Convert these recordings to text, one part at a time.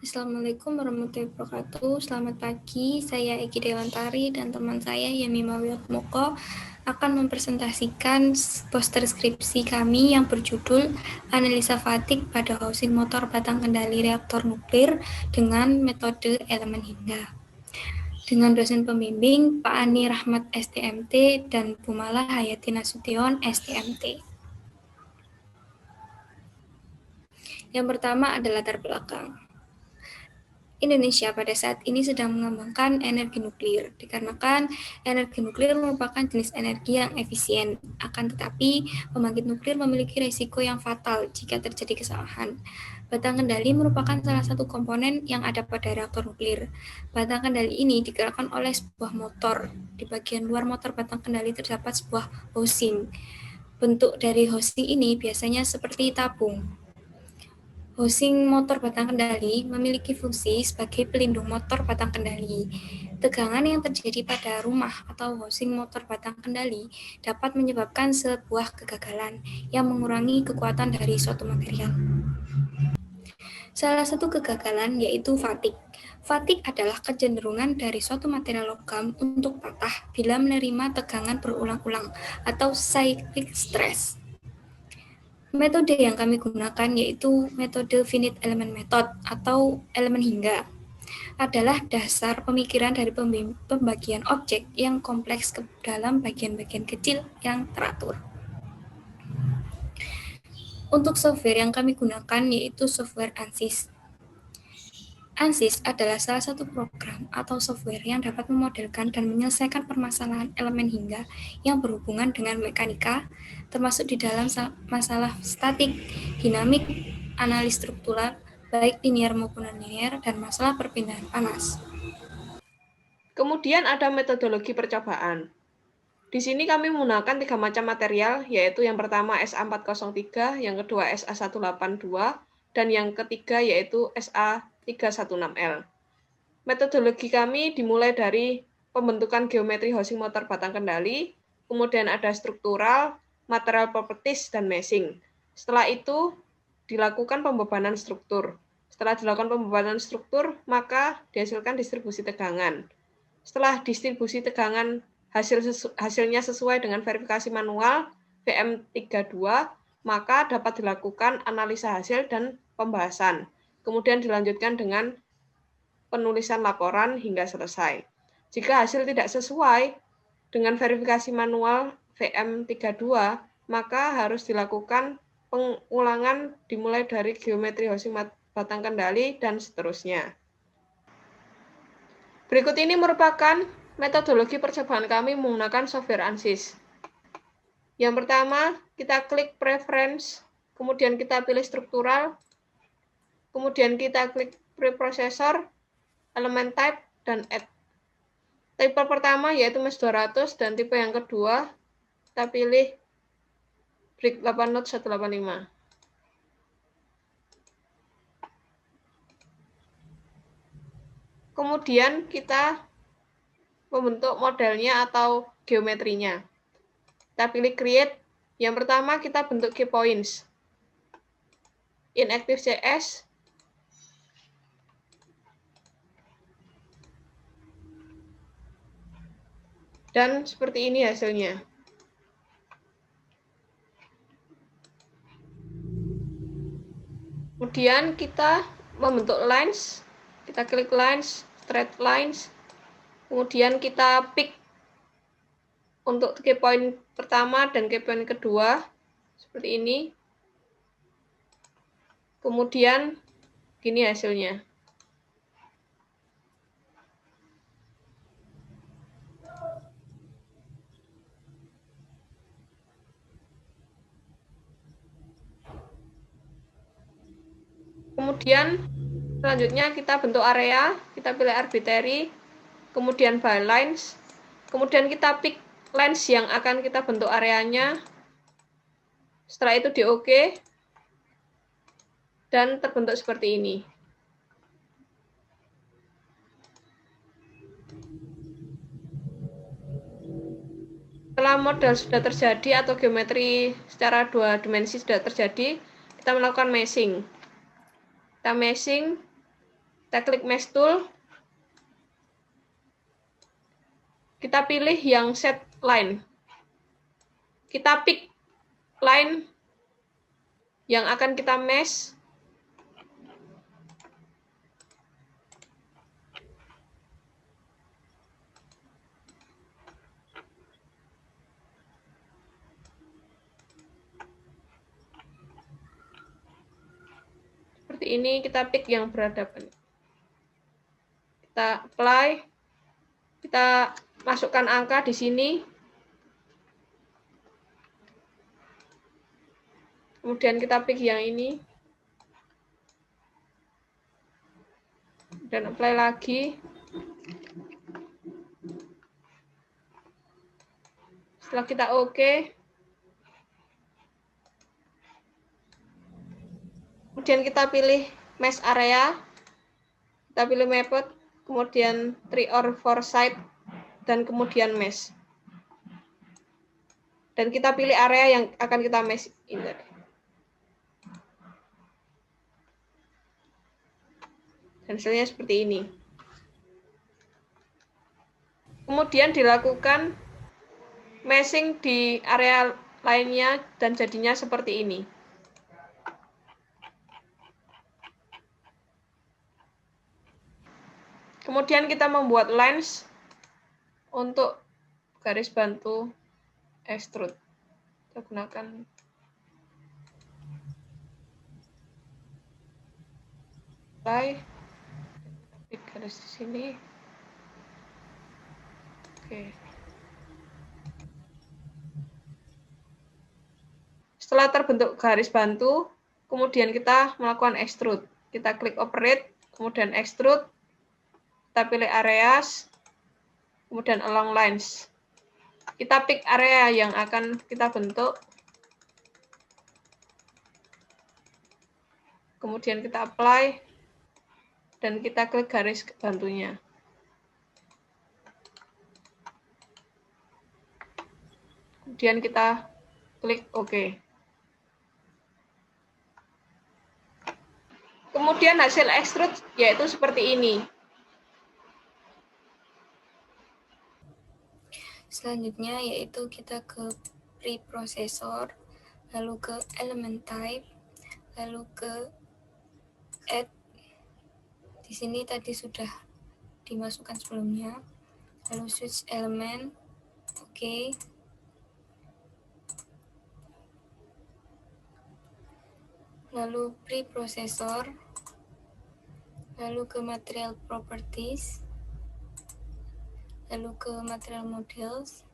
Assalamualaikum warahmatullahi wabarakatuh. Selamat pagi, saya Egi Dewantari dan teman saya Yemi Mawiatmoko akan mempresentasikan poster skripsi kami yang berjudul Analisa Fatik pada Housing Motor Batang Kendali Reaktor Nuklir dengan metode elemen hingga. Dengan dosen pembimbing Pak Ani Rahmat STMT dan Bu Mala Hayati Nasution STMT. Yang pertama adalah latar belakang. Indonesia pada saat ini sedang mengembangkan energi nuklir, dikarenakan energi nuklir merupakan jenis energi yang efisien. Akan tetapi, pembangkit nuklir memiliki risiko yang fatal jika terjadi kesalahan. Batang kendali merupakan salah satu komponen yang ada pada reaktor nuklir. Batang kendali ini digerakkan oleh sebuah motor. Di bagian luar motor batang kendali terdapat sebuah housing. Bentuk dari housing ini biasanya seperti tabung. Housing motor batang kendali memiliki fungsi sebagai pelindung motor batang kendali. Tegangan yang terjadi pada rumah atau housing motor batang kendali dapat menyebabkan sebuah kegagalan yang mengurangi kekuatan dari suatu material. Salah satu kegagalan yaitu fatik. Fatik adalah kecenderungan dari suatu material logam untuk patah bila menerima tegangan berulang-ulang atau cyclic stress. Metode yang kami gunakan yaitu metode finite element method atau elemen hingga. Adalah dasar pemikiran dari pembagian objek yang kompleks ke dalam bagian-bagian kecil yang teratur. Untuk software yang kami gunakan yaitu software ANSYS. ANSYS adalah salah satu program atau software yang dapat memodelkan dan menyelesaikan permasalahan elemen hingga yang berhubungan dengan mekanika, termasuk di dalam masalah statik, dinamik, analis struktural, baik linear maupun nonlinear, dan masalah perpindahan panas. Kemudian ada metodologi percobaan. Di sini kami menggunakan 3 macam material, yaitu yang pertama SA403, yang kedua SA182, dan yang ketiga yaitu SA316L. Metodologi kami dimulai dari pembentukan geometri housing motor batang kendali, kemudian ada struktural, material properties, dan meshing. Setelah itu dilakukan pembebanan struktur. Setelah dilakukan pembebanan struktur, maka dihasilkan distribusi tegangan. Setelah distribusi tegangan hasilnya sesuai dengan verifikasi manual VM32, maka dapat dilakukan analisa hasil dan pembahasan. Kemudian dilanjutkan dengan penulisan laporan hingga selesai. Jika hasil tidak sesuai dengan verifikasi manual VM32, maka harus dilakukan pengulangan dimulai dari geometri housing batang kendali dan seterusnya. Berikut ini merupakan metodologi percobaan kami menggunakan software ANSYS. Yang pertama, kita klik preference, kemudian kita pilih struktural, kemudian kita klik preprocessor, elemen type, dan add. Tipe pertama yaitu mesh 200 dan tipe yang kedua kita pilih brick 8 node 185. Kemudian kita membentuk modelnya atau geometrinya. Kita pilih create. Yang pertama kita bentuk key points. In ActiveJS dan seperti ini hasilnya. Kemudian kita membentuk lines, kita klik lines, straight lines, kemudian kita pick untuk key point pertama dan key point kedua, seperti ini. Kemudian gini hasilnya. Kemudian selanjutnya kita bentuk area, kita pilih arbitrary, kemudian by lines, kemudian kita pick lines yang akan kita bentuk areanya. Setelah itu di OK, dan terbentuk seperti ini. Setelah model sudah terjadi atau geometri secara 2 dimensi sudah terjadi, kita melakukan meshing. Kita meshing, Kita klik Mesh Tool. Kita pilih yang set line. Kita pick line yang akan kita mesh. Seperti ini, kita pick yang berhadapan. Kita apply, kita masukkan angka di sini. Kemudian kita pick yang ini. Dan apply lagi. Setelah kita oke, kemudian kita pilih mesh area, kita pilih method, kemudian 3 or 4 side, dan kemudian mesh. Dan kita pilih area yang akan kita mesh ini. Dan hasilnya seperti ini. Kemudian dilakukan meshing di area lainnya dan jadinya seperti ini. Kemudian kita membuat lines untuk garis bantu extrude. Kita gunakan apply, garis di sini. Oke. Setelah terbentuk garis bantu, kemudian kita melakukan extrude. Kita klik operate, kemudian extrude, kita pilih areas, kemudian along lines. Kita pick area yang akan kita bentuk, kemudian kita apply, dan kita klik garis bantunya. Kemudian kita klik OK. Kemudian hasil extrude yaitu seperti ini. Selanjutnya yaitu kita ke preprocessor, lalu ke element type, lalu ke add. Di sini tadi sudah dimasukkan sebelumnya. Lalu switch element, oke. Lalu preprocessor, lalu ke material properties, lalu ke material models.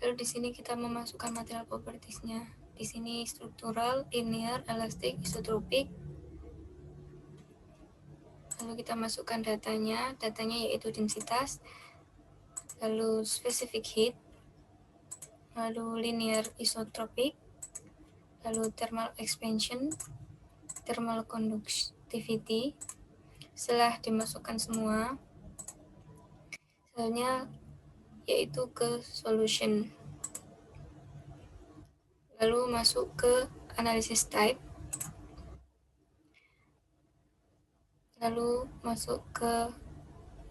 Lalu di sini kita memasukkan material propertiesnya. Di sini struktural, linear, elastic, isotropic. Lalu kita masukkan datanya yaitu densitas, lalu specific heat, lalu linear isotropic, lalu thermal expansion, thermal conductivity. Setelah dimasukkan semua, selanjutnya yaitu ke solution. Lalu masuk ke analysis type. Lalu masuk ke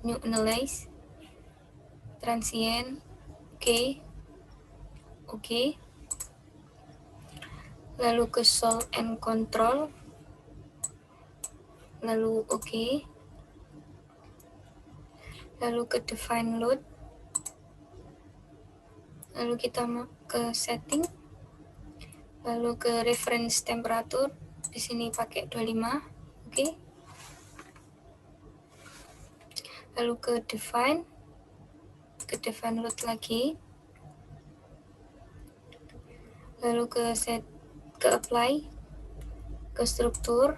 new analyze, transient, oke. Lalu ke solve and control, lalu oke. Lalu ke define load, lalu kita ke setting, lalu ke reference temperature, di sini pakai 25, oke. Lalu ke define load lagi, lalu ke apply, ke struktur,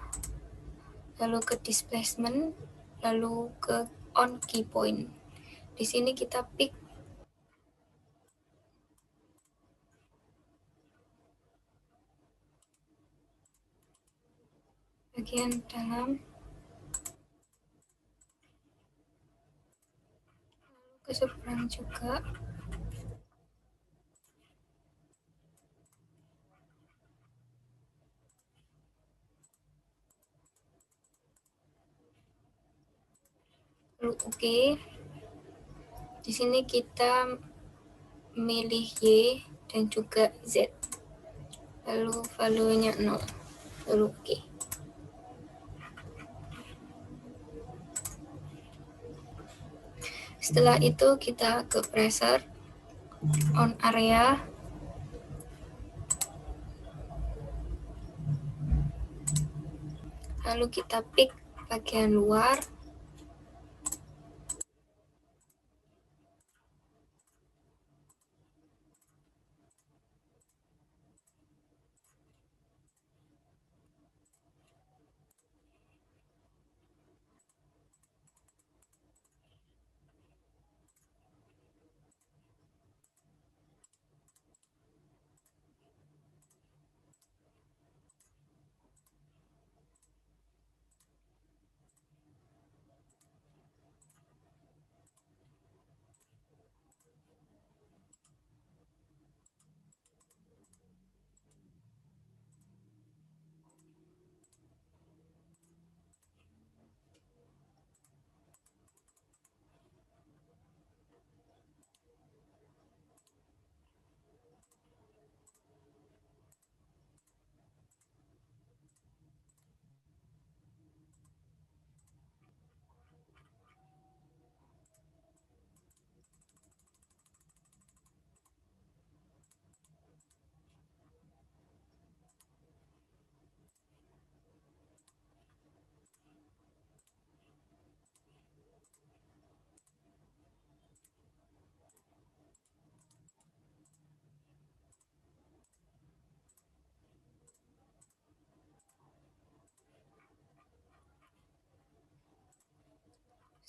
lalu ke displacement, lalu ke on key point. Di sini kita pick bagian dalam, lalu ke seberang juga. lalu oke. Di sini kita milih Y dan juga Z. Lalu value-nya 0. Lalu oke. Setelah itu kita ke pressure on area. Lalu kita pick bagian luar.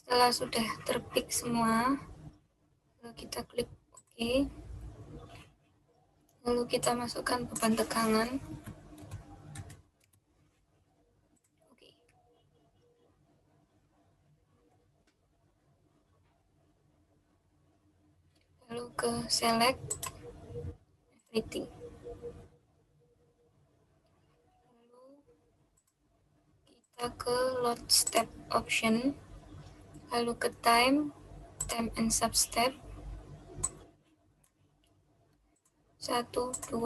Setelah sudah terpick semua, lalu kita klik OK. Lalu kita masukkan beban tegangan. Oke. Lalu ke select everything. Lalu kita ke load step option. Lalu ke time and sub step. 1, 2,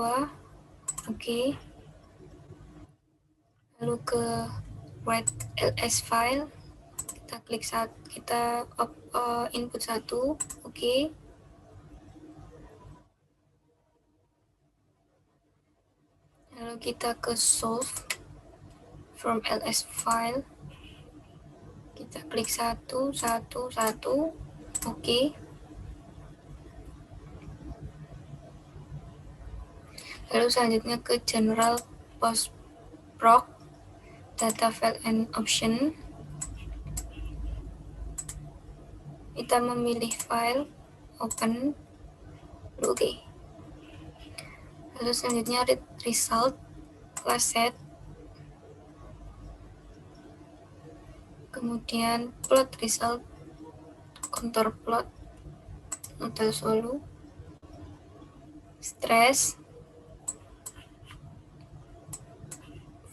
oke. Lalu ke write ls file, kita klik kita input 1, oke. Lalu kita ke solve from ls file, kita klik 1, 1, 1, oke. Lalu selanjutnya ke general post proc data file and option. Kita memilih file, open, oke. Lalu selanjutnya read result, class set, kemudian plot result, contour plot, model solu, stress,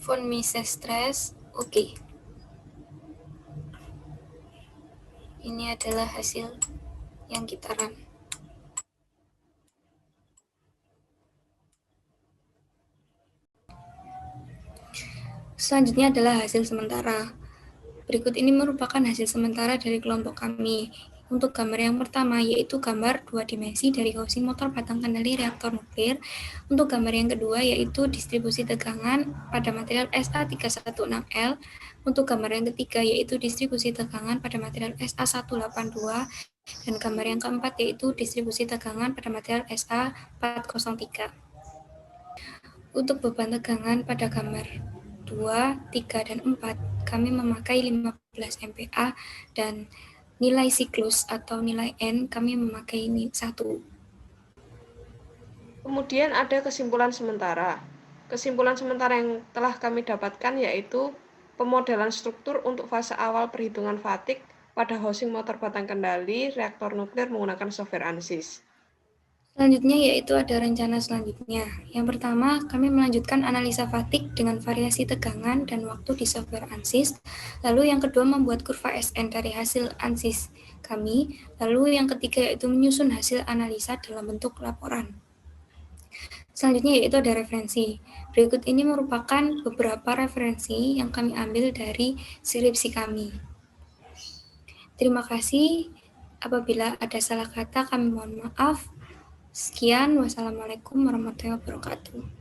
von Mises stress, oke. Ini adalah hasil yang kita run. Selanjutnya adalah hasil sementara. Berikut ini merupakan hasil sementara dari kelompok kami. Untuk gambar yang pertama, yaitu gambar 2 dimensi dari housing motor batang kendali reaktor nuklir. Untuk gambar yang kedua, yaitu distribusi tegangan pada material SA316L. Untuk gambar yang ketiga, yaitu distribusi tegangan pada material SA182. Dan gambar yang keempat, yaitu distribusi tegangan pada material SA403. Untuk beban tegangan pada gambar 2, 3, dan 4, kami memakai 15 MPa dan nilai siklus atau nilai N kami memakai 1. Kemudian ada kesimpulan sementara. Kesimpulan sementara yang telah kami dapatkan yaitu pemodelan struktur untuk fase awal perhitungan fatigue pada housing motor batang kendali reaktor nuklir menggunakan software ANSYS. Selanjutnya yaitu ada rencana selanjutnya. Yang pertama, kami melanjutkan analisa fatigue dengan variasi tegangan dan waktu di software ANSYS. Lalu yang kedua membuat kurva SN dari hasil ANSYS kami. Lalu yang ketiga yaitu menyusun hasil analisa dalam bentuk laporan. Selanjutnya yaitu ada referensi. Berikut ini merupakan beberapa referensi yang kami ambil dari skripsi kami. Terima kasih. Apabila ada salah kata, kami mohon maaf. Sekian, wassalamualaikum warahmatullahi wabarakatuh.